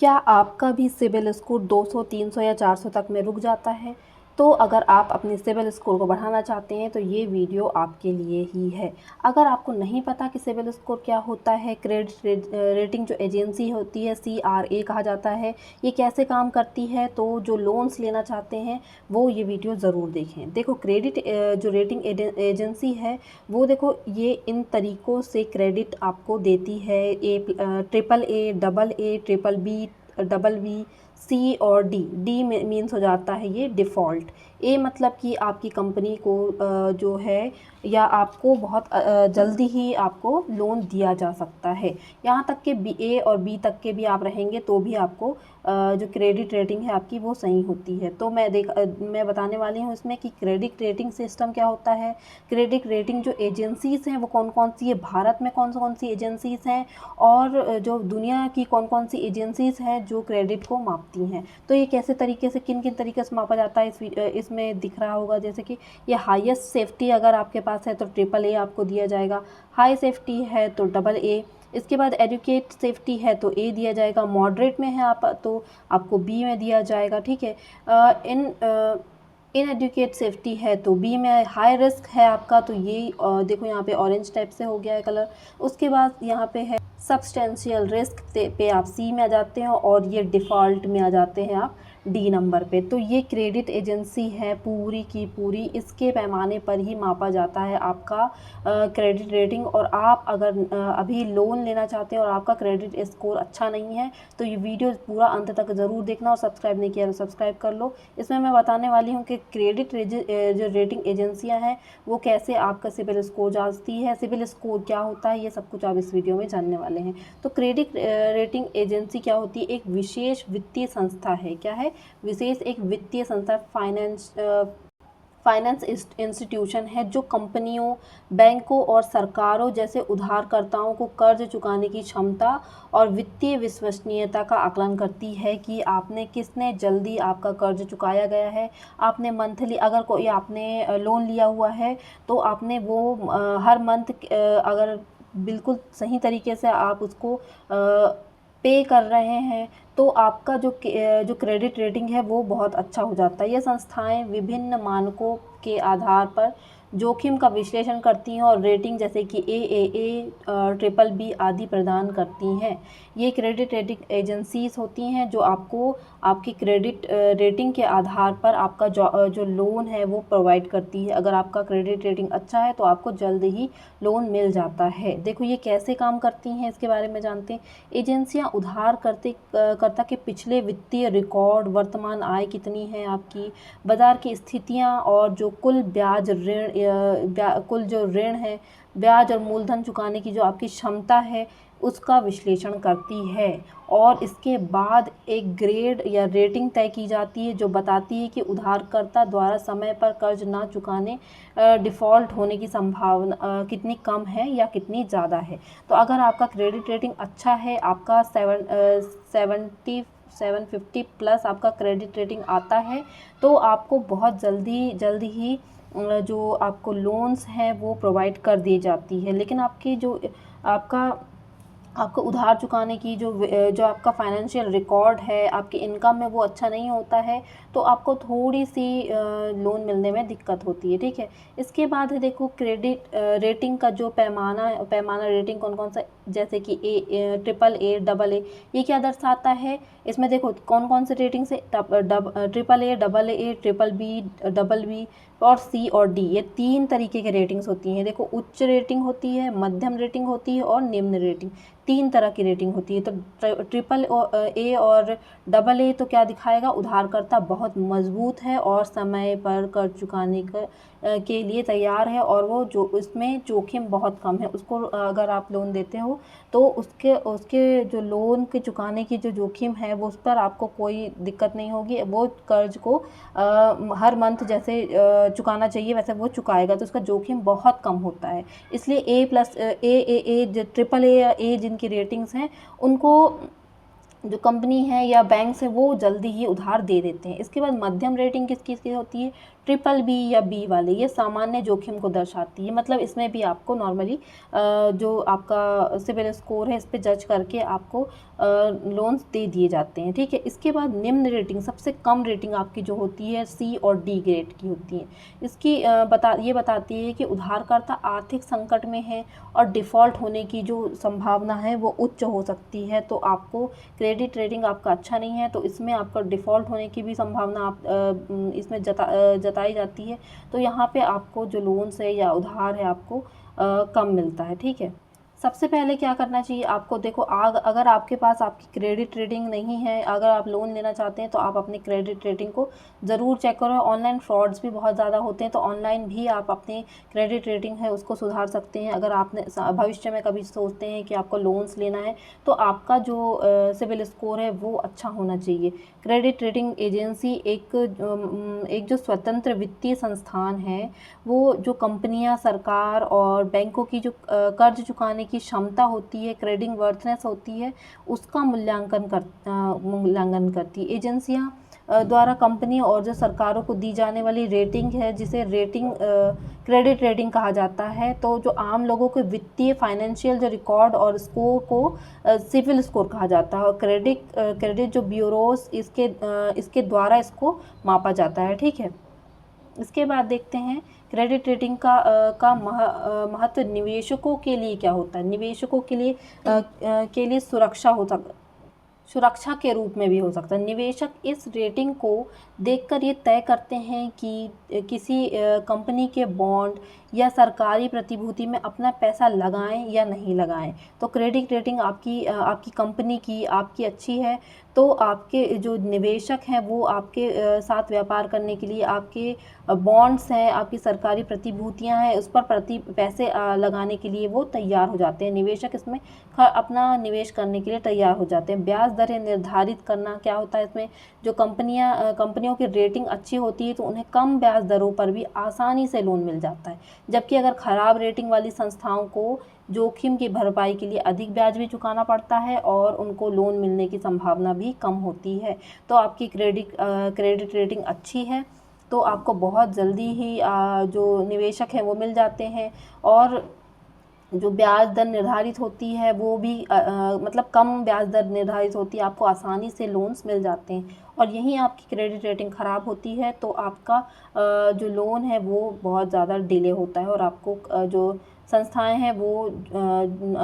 क्या आपका भी सिबिल स्कोर 200, 300 या 400 तक में रुक जाता है? तो अगर आप अपने सिबिल स्कोर को बढ़ाना चाहते हैं तो ये वीडियो आपके लिए ही है। अगर आपको नहीं पता कि सिबिल स्कोर क्या होता है, क्रेडिट रेटिंग जो एजेंसी होती है CRA कहा जाता है, ये कैसे काम करती है, तो जो लोन्स लेना चाहते हैं वो ये वीडियो ज़रूर देखें। देखो, क्रेडिट जो रेटिंग एजेंसी है वो देखो ये इन तरीक़ों से क्रेडिट आपको देती है। Triple A, double A, triple B, double B, C और डी मीन्स हो जाता है ये डिफ़ॉल्ट। ए मतलब कि आपकी कंपनी को जो है या आपको बहुत जल्दी ही आपको लोन दिया जा सकता है। यहाँ तक कि ए और बी तक के भी आप रहेंगे तो भी आपको जो क्रेडिट रेटिंग है आपकी वो सही होती है। तो मैं बताने वाली हूँ इसमें कि क्रेडिट रेटिंग सिस्टम क्या होता है, क्रेडिट रेटिंग जो एजेंसीज़ हैं वो कौन कौन सी है, भारत में कौन सी एजेंसीज़ हैं और जो दुनिया की कौन कौन सी एजेंसीज़ हैं जो क्रेडिट को मापती हैं। तो ये कैसे तरीके से किन किन तरीके से मापा जाता है इसमें दिख रहा होगा। जैसे कि ये हाईएस्ट सेफ्टी अगर आपके पास है तो ट्रिपल ए आपको दिया जाएगा, हाई सेफ्टी है तो डबल ए, इसके बाद एजुकेट सेफ्टी है तो ए दिया जाएगा, मॉडरेट में है आप तो आपको बी में दिया जाएगा। ठीक है, इन एजुकेट सेफ्टी है तो बी में, हाई रिस्क है आपका तो ये देखो यहाँ पे ऑरेंज टाइप से हो गया है कलर। उसके बाद यहाँ पे है सब्सटेंशियल रिस्क पे आप सी में आ जाते हैं और ये डिफ़ॉल्ट में आ जाते हैं आप डी नंबर पे। तो ये क्रेडिट एजेंसी है पूरी की पूरी, इसके पैमाने पर ही मापा जाता है आपका क्रेडिट रेटिंग। और आप अगर अभी लोन लेना चाहते हैं और आपका क्रेडिट स्कोर अच्छा नहीं है तो ये वीडियो पूरा अंत तक ज़रूर देखना, और सब्सक्राइब नहीं किया तो सब्सक्राइब कर लो। इसमें मैं बताने वाली हूँ कि क्रेडिट जो रेटिंग एजेंसियाँ हैं वो कैसे आपका सिबिल स्कोर जांचती है, सिबिल स्कोर क्या होता है, ये सब कुछ आप इस वीडियो में जानने वाले हैं। तो क्रेडिट रेटिंग एजेंसी क्या होती है, एक विशेष वित्तीय संस्था है। क्या है? विशेष एक वित्तीय संस्था, फाइनेंस इंस्टीट्यूशन है जो कंपनियों, बैंकों और सरकारों जैसे उधारकर्ताओं को कर्ज चुकाने की क्षमता और वित्तीय विश्वसनीयता का आकलन करती है कि आपने किसने जल्दी आपका कर्ज चुकाया गया है। आपने मंथली अगर कोई आपने लोन लिया हुआ है तो आपने वो हर मंथ अगर बिल्कुल सही तरीके से आप उसको पे कर रहे हैं तो आपका जो क्रेडिट रेटिंग है वो बहुत अच्छा हो जाता है। ये संस्थाएं विभिन्न मानकों के आधार पर जोखिम का विश्लेषण करती हैं और रेटिंग जैसे कि AAA, ट्रिपल बी आदि प्रदान करती हैं। ये क्रेडिट रेटिंग एजेंसीज होती हैं जो आपको आपकी क्रेडिट रेटिंग के आधार पर आपका जो लोन है वो प्रोवाइड करती है। अगर आपका क्रेडिट रेटिंग अच्छा है तो आपको जल्द ही लोन मिल जाता है। देखो ये कैसे काम करती हैं इसके बारे में जानते हैं। एजेंसियां उधारकर्ता के पिछले वित्तीय रिकॉर्ड, वर्तमान आय कितनी है आपकी, बाज़ार की स्थितियां और जो कुल ब्याज ऋण कुल जो ऋण है, ब्याज और मूलधन चुकाने की जो आपकी क्षमता है उसका विश्लेषण करती है। और इसके बाद एक ग्रेड या रेटिंग तय की जाती है जो बताती है कि उधारकर्ता द्वारा समय पर कर्ज ना चुकाने डिफ़ॉल्ट होने की संभावना कितनी कम है या कितनी ज़्यादा है। तो अगर आपका क्रेडिट रेटिंग अच्छा है, आपका 750 प्लस आपका क्रेडिट रेटिंग आता है तो आपको बहुत जल्दी ही जो आपको लोन्स हैं वो प्रोवाइड कर दी जाती है। लेकिन आपकी जो आपको उधार चुकाने की जो आपका फाइनेंशियल रिकॉर्ड है, आपकी इनकम में वो अच्छा नहीं होता है तो आपको थोड़ी सी लोन मिलने में दिक्कत होती है। ठीक है, इसके बाद है देखो क्रेडिट रेटिंग का जो पैमाना रेटिंग कौन कौन सा, जैसे कि ट्रिपल ए, डबल ए, ये क्या दर्शाता है। इसमें देखो कौन कौन से रेटिंग से, triple A, double A, triple B, double B और सी और डी, ये 3 तरीके के रेटिंग्स होती हैं। देखो उच्च रेटिंग होती है, मध्यम रेटिंग होती है और निम्न रेटिंग, 3 तरह की रेटिंग होती है। तो ट्रिपल ए और डबल ए तो क्या दिखाएगा, उधारकर्ता बहुत मजबूत है और समय पर कर्ज चुकाने के लिए तैयार है और वो जो इसमें जोखिम बहुत कम है। उसको अगर आप लोन देते हो तो उसके जो लोन के चुकाने की जो जोखिम है वो उस पर आपको कोई दिक्कत नहीं होगी। वो कर्ज को हर मंथ जैसे चुकाना चाहिए वैसे वो चुकाएगा, तो उसका जोखिम बहुत कम होता है। इसलिए ए जो ट्रिपल ए या ए जिनकी रेटिंग्स हैं उनको जो कंपनी है या बैंक से वो जल्दी ही उधार दे देते हैं। इसके बाद मध्यम रेटिंग किस किस की होती है, ट्रिपल बी या बी वाले, ये सामान्य जोखिम को दर्शाती है। मतलब इसमें भी आपको नॉर्मली जो आपका सिबिल स्कोर है इस पे जज करके आपको लोन्स दे दिए जाते हैं, ठीक है। इसके बाद निम्न रेटिंग, सबसे कम रेटिंग आपकी जो होती है सी और डी ग्रेड की होती है। इसकी ये बताती है कि उधारकर्ता आर्थिक संकट में है और डिफ़ॉल्ट होने की जो संभावना है वो उच्च हो सकती है। तो आपको क्रेडिट रेटिंग आपका अच्छा नहीं है तो इसमें आपका डिफ़ॉल्ट होने की भी संभावना इसमें जताई जाती है। तो यहाँ पे आपको जो लोन्स है या उधार है आपको कम मिलता है, ठीक है। सबसे पहले क्या करना चाहिए आपको, देखो अगर आपके पास आपकी क्रेडिट रेटिंग नहीं है, अगर आप लोन लेना चाहते हैं तो आप अपनी क्रेडिट रेटिंग को ज़रूर चेक करो। ऑनलाइन फ्रॉड्स भी बहुत ज़्यादा होते हैं तो ऑनलाइन भी आप अपनी क्रेडिट रेटिंग है उसको सुधार सकते हैं। अगर आपने भविष्य में कभी सोचते हैं कि आपको लोन्स लेना है तो आपका जो सिबिल स्कोर है वो अच्छा होना चाहिए। क्रेडिट रेटिंग एजेंसी एक जो स्वतंत्र वित्तीय संस्थान है, वो जो कंपनियां, सरकार और बैंकों की जो कर्ज चुकाने की क्षमता होती है, क्रेडिट वर्थनेस होती है, उसका मूल्यांकन करती है। एजेंसियां द्वारा कंपनी और जो सरकारों को दी जाने वाली रेटिंग है जिसे क्रेडिट रेटिंग कहा जाता है। तो जो आम लोगों के वित्तीय फाइनेंशियल जो रिकॉर्ड और स्कोर को सिविल स्कोर कहा जाता है और क्रेडिट जो ब्यूरोस इसके द्वारा इसको मापा जाता है, ठीक है। इसके बाद देखते हैं क्रेडिट रेटिंग का महत्व निवेशकों के लिए क्या होता है। निवेशकों के लिए सुरक्षा के रूप में भी हो सकता है। निवेशक इस रेटिंग को देखकर ये तय करते हैं कि किसी कंपनी के बॉन्ड या सरकारी प्रतिभूति में अपना पैसा लगाएं या नहीं लगाएं। तो क्रेडिट रेटिंग आपकी कंपनी की आपकी अच्छी है तो आपके जो निवेशक हैं वो आपके साथ व्यापार करने के लिए आपके बॉन्ड्स हैं, आपकी सरकारी प्रतिभूतियां हैं, उस पर पैसे लगाने के लिए वो तैयार हो जाते हैं। निवेशक इसमें अपना निवेश करने के लिए तैयार हो जाते हैं। ब्याज दरें निर्धारित करना क्या होता है इसमें, जो कंपनियों की रेटिंग अच्छी होती है तो उन्हें कम ब्याज दरों पर भी आसानी से लोन मिल जाता है, जबकि अगर ख़राब रेटिंग वाली संस्थाओं को जोखिम की भरपाई के लिए अधिक ब्याज भी चुकाना पड़ता है और उनको लोन मिलने की संभावना भी कम होती है। तो आपकी क्रेडिट रेटिंग अच्छी है तो आपको बहुत जल्दी ही जो निवेशक हैं वो मिल जाते हैं और जो ब्याज दर निर्धारित होती है वो भी मतलब कम ब्याज दर निर्धारित होती है, आपको आसानी से लोन्स मिल जाते हैं। और यहीं आपकी क्रेडिट रेटिंग ख़राब होती है तो आपका जो लोन है वो बहुत ज़्यादा डिले होता है और आपको जो संस्थाएं हैं वो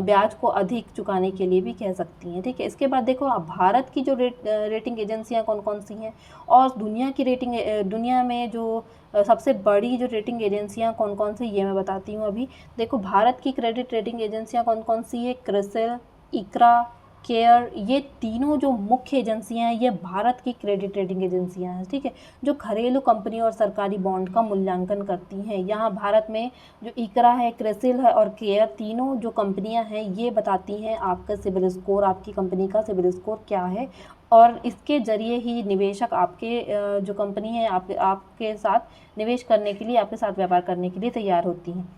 ब्याज को अधिक चुकाने के लिए भी कह सकती हैं, ठीक है। इसके बाद देखो आप भारत की जो रेटिंग एजेंसियां कौन कौन सी हैं और दुनिया में जो सबसे बड़ी जो रेटिंग एजेंसियां कौन कौन सी, ये मैं बताती हूँ अभी। देखो भारत की क्रेडिट रेटिंग एजेंसियां कौन कौन सी है, क्रिसिल, इक्रा, केयर, ये तीनों जो मुख्य एजेंसियां हैं ये भारत की क्रेडिट रेटिंग एजेंसियां हैं, ठीक है, जो घरेलू कंपनी और सरकारी बॉन्ड का मूल्यांकन करती हैं। यहाँ भारत में जो इकरा है, क्रिसिल है और केयर, तीनों जो कंपनियां हैं ये बताती हैं आपका सिबिल स्कोर, आपकी कंपनी का सिबिल स्कोर क्या है और इसके ज़रिए ही निवेशक आपके जो कंपनी है आपके साथ निवेश करने के लिए, आपके साथ व्यापार करने के लिए तैयार होती हैं।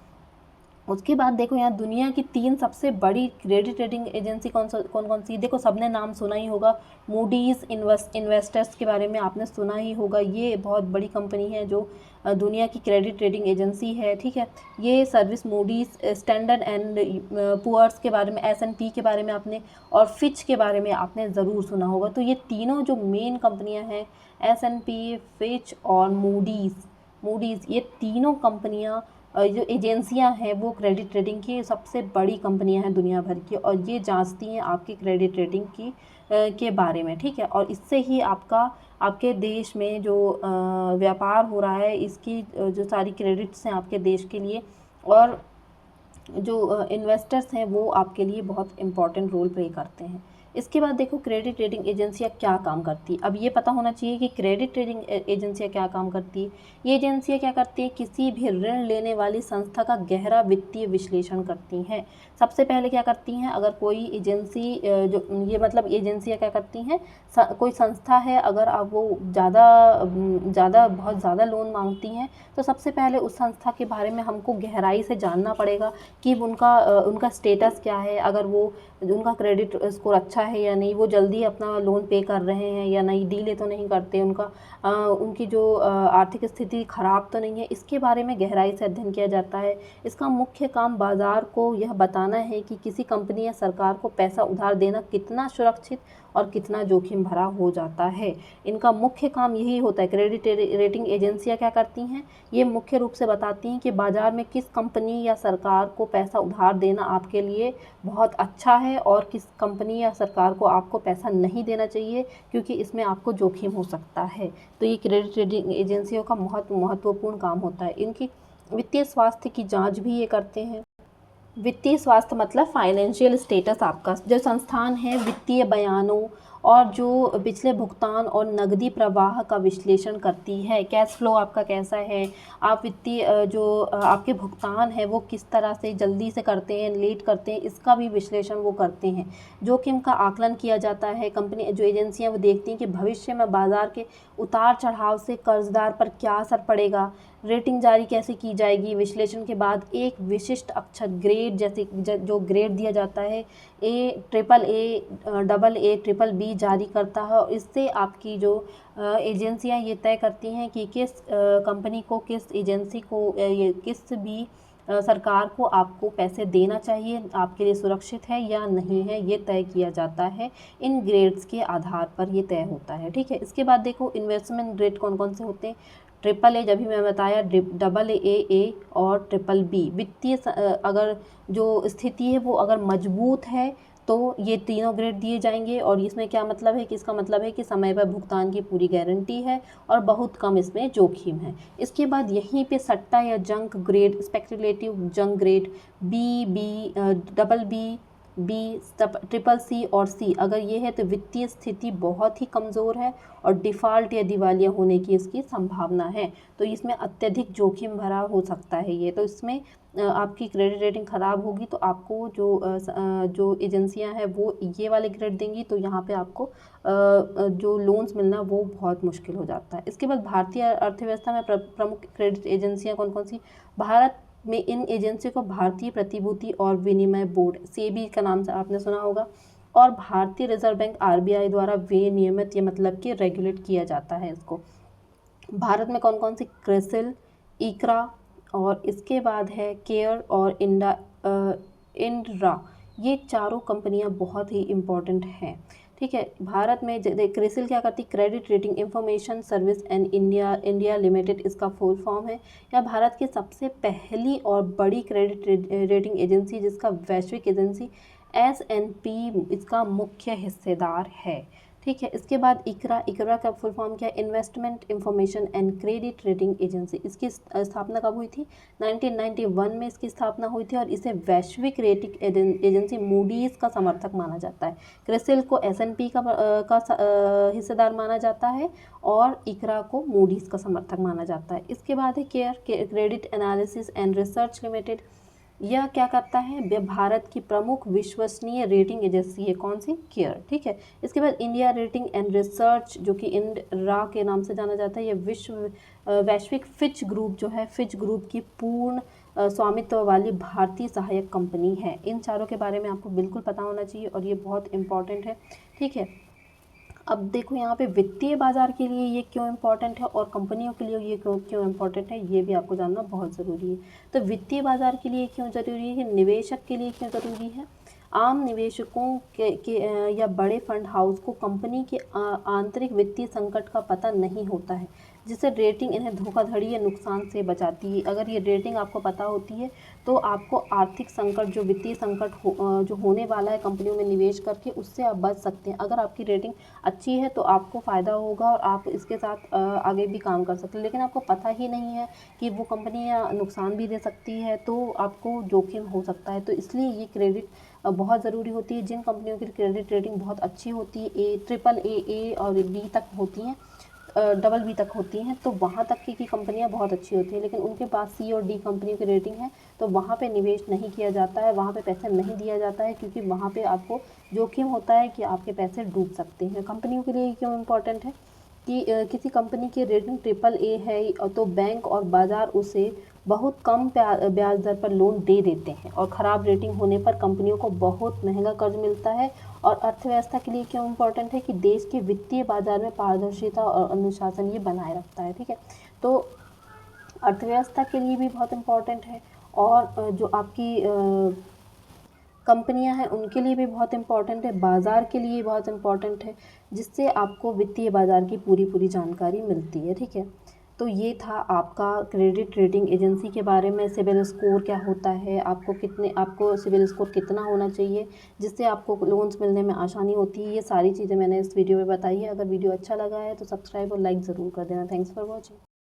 उसके बाद देखो यहाँ दुनिया की 3 सबसे बड़ी क्रेडिट रेटिंग एजेंसी कौन कौन सी, देखो सबने नाम सुना ही होगा। मूडीज़ इन्वेस्टर्स के बारे में आपने सुना ही होगा, ये बहुत बड़ी कंपनी है जो दुनिया की क्रेडिट रेटिंग एजेंसी है, ठीक है। ये service Moody's, Standard and Poor's के बारे में, S&P के बारे में आपने और फिच के बारे में आपने ज़रूर सुना होगा। तो ये तीनों जो मेन कंपनियाँ हैं, S&P, फिच और मूडीज़, ये तीनों कंपनियाँ जो एजेंसियां हैं वो क्रेडिट रेटिंग की सबसे बड़ी कंपनियां हैं दुनिया भर की और ये जांचती हैं आपकी क्रेडिट रेटिंग के बारे में, ठीक है। और इससे ही आपके देश में जो व्यापार हो रहा है इसकी जो सारी क्रेडिट्स हैं आपके देश के लिए और जो इन्वेस्टर्स हैं वो आपके लिए बहुत इम्पॉर्टेंट रोल प्ले करते हैं। इसके बाद देखो क्रेडिट रेटिंग एजेंसियां क्या काम करती है। अब ये पता होना चाहिए कि क्रेडिट रेटिंग एजेंसियां क्या काम करती है। ये एजेंसियां क्या करती है, किसी भी ऋण लेने वाली संस्था का गहरा वित्तीय विश्लेषण करती हैं। सबसे पहले क्या करती हैं, अगर कोई एजेंसी एजेंसियां क्या करती हैं, कोई संस्था है अगर अब वो बहुत ज़्यादा लोन मांगती हैं तो सबसे पहले उस संस्था के बारे में हमको गहराई से जानना पड़ेगा कि उनका स्टेटस क्या है। अगर वो उनका क्रेडिट स्कोर अच्छा अच्छा है या नहीं, वो जल्दी अपना लोन पे कर रहे हैं या नहीं, डीले तो नहीं करते, उनकी जो आर्थिक स्थिति खराब तो नहीं है, इसके बारे में गहराई से अध्ययन किया जाता है। इसका मुख्य काम बाज़ार को यह बताना है कि किसी कंपनी या सरकार को पैसा उधार देना कितना सुरक्षित और कितना जोखिम भरा हो जाता है। इनका मुख्य काम यही होता है। क्रेडिट रेटिंग एजेंसियाँ क्या करती हैं, ये मुख्य रूप से बताती हैं कि बाज़ार में किस कंपनी या सरकार को पैसा उधार देना आपके लिए बहुत अच्छा है और किस कंपनी या सरकार को आपको पैसा नहीं देना चाहिए, क्योंकि इसमें आपको जोखिम हो सकता है। तो ये क्रेडिट रेटिंग एजेंसियों का महत्वपूर्ण काम होता है। इनकी वित्तीय स्वास्थ्य की जांच भी ये करते हैं। वित्तीय स्वास्थ्य मतलब फाइनेंशियल स्टेटस, आपका जो संस्थान है वित्तीय बयानों और जो पिछले भुगतान और नकदी प्रवाह का विश्लेषण करती है। कैश फ्लो आपका कैसा है, आप वित्तीय आपके भुगतान है वो किस तरह से जल्दी से करते हैं, लेट करते हैं, इसका भी विश्लेषण वो करते हैं। जोखिम का आकलन किया जाता है। कंपनी जो एजेंसियां वो देखती हैं कि भविष्य में बाजार के उतार चढ़ाव से कर्जदार पर क्या असर पड़ेगा, रेटिंग जारी कैसे की जाएगी। विश्लेषण के बाद एक विशिष्ट अक्षर ग्रेड, जैसे जो ग्रेड दिया जाता है A, triple A, double A, triple B जारी करता है। और इससे आपकी जो एजेंसियां ये तय करती हैं कि किस कंपनी को, किस एजेंसी को, ये किस भी सरकार को आपको पैसे देना चाहिए, आपके लिए सुरक्षित है या नहीं है, ये तय किया जाता है। इन ग्रेड्स के आधार पर ये तय होता है, ठीक है। इसके बाद देखो इन्वेस्टमेंट ग्रेड कौन कौन से होते हैं। ट्रिपल ए, जब भी मैं बताया, डबल ए और ट्रिपल बी। वित्तीय अगर जो स्थिति है वो अगर मजबूत है तो ये तीनों ग्रेड दिए जाएंगे। और इसमें क्या मतलब है कि इसका मतलब है कि समय पर भुगतान की पूरी गारंटी है और बहुत कम इसमें जोखिम है। इसके बाद यहीं पे सट्टा या junk grade, speculative junk grade B, double B, triple C और सी अगर ये है तो वित्तीय स्थिति बहुत ही कमज़ोर है और डिफ़ॉल्ट या दिवालिया होने की इसकी संभावना है। तो इसमें अत्यधिक जोखिम भरा हो सकता है ये। तो इसमें आपकी क्रेडिट रेटिंग ख़राब होगी तो आपको जो एजेंसियां हैं वो ये वाले ग्रेड देंगी, तो यहाँ पे आपको जो लोन्स मिलना वो बहुत मुश्किल हो जाता है। इसके बाद भारतीय अर्थव्यवस्था में प्रमुख क्रेडिट एजेंसियां कौन कौन सी। भारत में इन एजेंसियों को भारतीय प्रतिभूति और विनिमय बोर्ड, सेबी का नाम से आपने सुना होगा, और भारतीय रिजर्व बैंक आरबीआई द्वारा विनियमित, ये मतलब कि रेगुलेट किया जाता है इसको। भारत में कौन कौन सी, क्रिसिल, इकरा, और इसके बाद है केयर और इंड्रा। ये चारों कंपनियां बहुत ही इम्पोर्टेंट हैं, ठीक है। भारत में क्रिसिल क्या करती, credit rating information service and India limited इसका फुल फॉर्म है। यह भारत की सबसे पहली और बड़ी क्रेडिट रेटिंग एजेंसी, जिसका वैश्विक एजेंसी S&P इसका मुख्य हिस्सेदार है, ठीक है। इसके बाद इकरा का फुल फॉर्म क्या है, investment information and credit rating agency. इसकी स्थापना कब हुई थी, 1991 में इसकी स्थापना हुई थी और इसे वैश्विक रेटिंग एजेंसी मूडीज़ का समर्थक माना जाता है। क्रिसिल को S&P का हिस्सेदार माना जाता है और इकरा को मूडीज़ का समर्थक माना जाता है। इसके बाद है care, credit analysis and research limited. यह क्या करता है, भारत की प्रमुख विश्वसनीय रेटिंग एजेंसी है, कौन सी, केयर, ठीक है। इसके बाद इंडिया रेटिंग एंड रिसर्च, जो कि इंडरा के नाम से जाना जाता है। यह वैश्विक फिच ग्रुप जो है, फिच ग्रुप की पूर्ण स्वामित्व वाली भारतीय सहायक कंपनी है। इन चारों के बारे में आपको बिल्कुल पता होना चाहिए और ये बहुत इंपॉर्टेंट है, ठीक है। अब देखो यहाँ पे वित्तीय बाजार के लिए ये क्यों इम्पोर्टेंट है और कंपनियों के लिए ये क्यों इम्पोर्टेंट है, ये भी आपको जानना बहुत ज़रूरी है। तो वित्तीय बाजार के लिए क्यों ज़रूरी है, निवेशक के लिए क्यों ज़रूरी है। आम निवेशकों के या बड़े फंड हाउस को कंपनी के आंतरिक वित्तीय संकट का पता नहीं होता है, जिससे रेटिंग इन्हें धोखाधड़ी या नुकसान से बचाती है। अगर ये रेटिंग आपको पता होती है तो आपको आर्थिक संकट, जो वित्तीय संकट जो होने वाला है कंपनियों में निवेश करके, उससे आप बच सकते हैं। अगर आपकी रेटिंग अच्छी है तो आपको फ़ायदा होगा और आप इसके साथ आगे भी काम कर सकते हैं। लेकिन आपको पता ही नहीं है कि वो कंपनियाँ नुकसान भी दे सकती है तो आपको जोखिम हो सकता है। तो इसलिए ये क्रेडिट बहुत ज़रूरी होती है। जिन कंपनियों की क्रेडिट रेटिंग बहुत अच्छी होती है, ट्रिपल ए और बी तक होती हैं, डबल बी तक होती हैं, तो वहाँ तक की कंपनियाँ बहुत अच्छी होती हैं। लेकिन उनके पास सी और डी कंपनियों की रेटिंग है तो वहाँ पे निवेश नहीं किया जाता है, वहाँ पे पैसे नहीं दिया जाता है, क्योंकि वहाँ पे आपको जोखिम होता है कि आपके पैसे डूब सकते हैं। कंपनियों के लिए क्यों इम्पोर्टेंट है कि किसी कंपनी की रेटिंग ट्रिपल ए है तो बैंक और बाज़ार उसे बहुत कम ब्याज दर पर लोन दे देते हैं, और ख़राब रेटिंग होने पर कंपनियों को बहुत महंगा कर्ज मिलता है और अर्थव्यवस्था के लिए क्यों इम्पोर्टेंट है कि देश के वित्तीय बाजार में पारदर्शिता और अनुशासन ये बनाए रखता है, ठीक है। तो अर्थव्यवस्था के लिए भी बहुत इम्पोर्टेंट है और जो आपकी कंपनियां हैं उनके लिए भी बहुत इम्पोर्टेंट है, बाज़ार के लिए बहुत इम्पोर्टेंट है, जिससे आपको वित्तीय बाज़ार की पूरी जानकारी मिलती है, ठीक है। तो ये था आपका क्रेडिट रेटिंग एजेंसी के बारे में, सिबिल स्कोर क्या होता है, आपको सिबिल स्कोर कितना होना चाहिए जिससे आपको लोन्स मिलने में आसानी होती है। ये सारी चीज़ें मैंने इस वीडियो में बताई है। अगर वीडियो अच्छा लगा है तो सब्सक्राइब और लाइक ज़रूर कर देना। Thanks for watching.